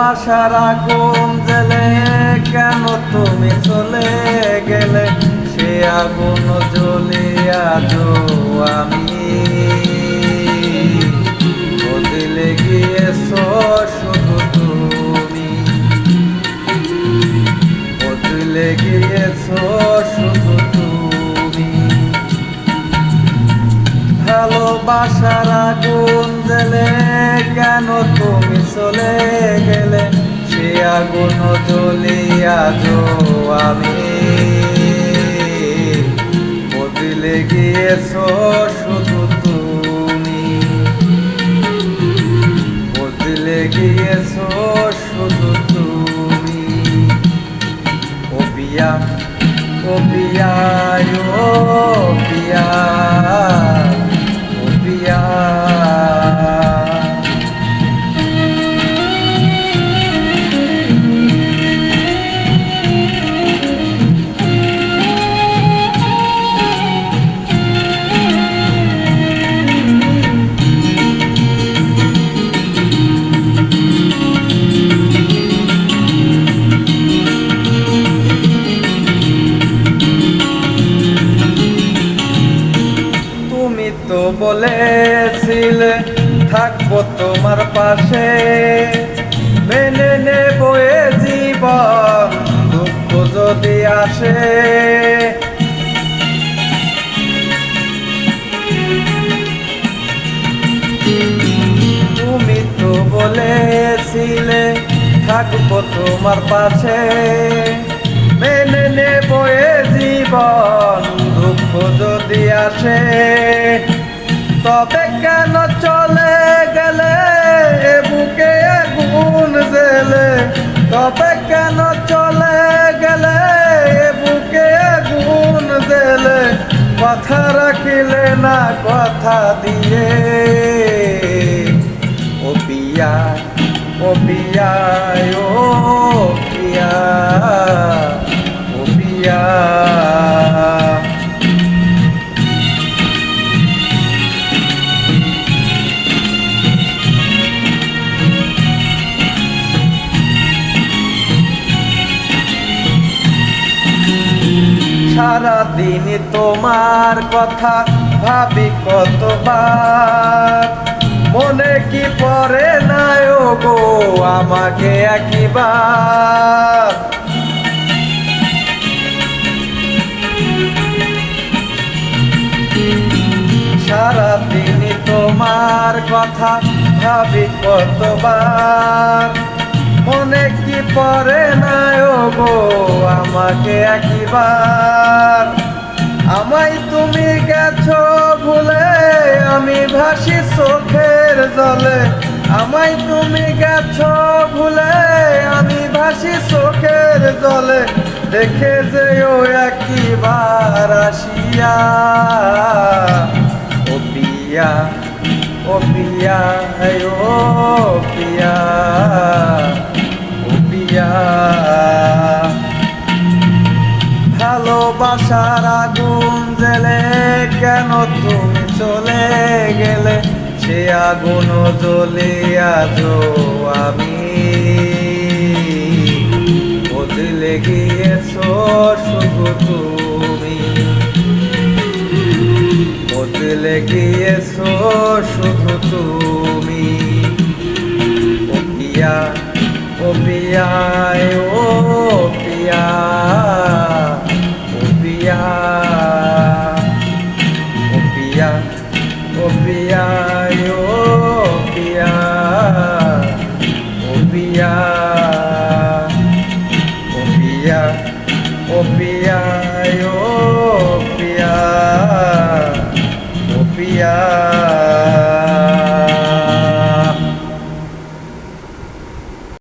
ভালোবাসার আগুন জ্বেলে কেন তুমি চলে গেলে, সে আগুন জ্বলিয়া আমি বদলে গিয়েছো শুধু তুমি, বদলে গিয়েছো শুধু তুমি। ভালোবাসার আগুন জ্বেলে কেন তুমি চলে গেলে, সে আগুন জ্বলিয়া আমি বদলে গিয়েছো শুধু তুমি, বদলে গিয়েছো শুধু তুমি। ও পিয়া, ও পিয়া, ও পিয়া, ও পিয়া। তো বলেছিলে থাকবো তোমার পাশে, মেনে নেব এ জীবন দুঃখ যদি আসে। তুমি তো বলেছিলে থাকবো তোমার পাশে, মেনে নেব এ জীবন দুঃখ যদি আসে। তবে কেন চলে গেলে বুকে আগুন জ্বেলে, তবে কেন চলে গেলে বুকে আগুন জ্বেলে, কথা রাখিলে না কথা দিয়ে। ও পিয়া, ও পিয়া, ও পিয়া, ও পিয়া। সারাদিন তোমার কথা ভাবি কতবার, মনে কি পড়ে না ও গো আমাকে একবার। সারাদিন তোমার কথা ভাবি কতবার, মনে কি পড়ে না ও গো আমাকে একবার। আমায় তুমি গেছো ভুলে আমি ভাসি চোখের জলে, আমায় তুমি গেছো ভুলে আমি ভাসি চোখের জলে। দেখে যেও একবার আসিয়া। ও পিয়া, ও পিয়া, ও পিয়া, ও পিয়া। ভালোবাসার আগুন জ্বেলে কেন তুমি চলে গেলে, সে আগুন জ্বলিয়া আমি বদলে গিয়েছো শুধু তুমি, বদলে গিয়েছো শুধু তুমি। ও পিয়া, ও পিয়া, ও পিয়া, ও পিয়া, ও পিয়া, ও পিয়া, ও পিয়া, ও পিয়া, ও পিয়া, ও পিয়া।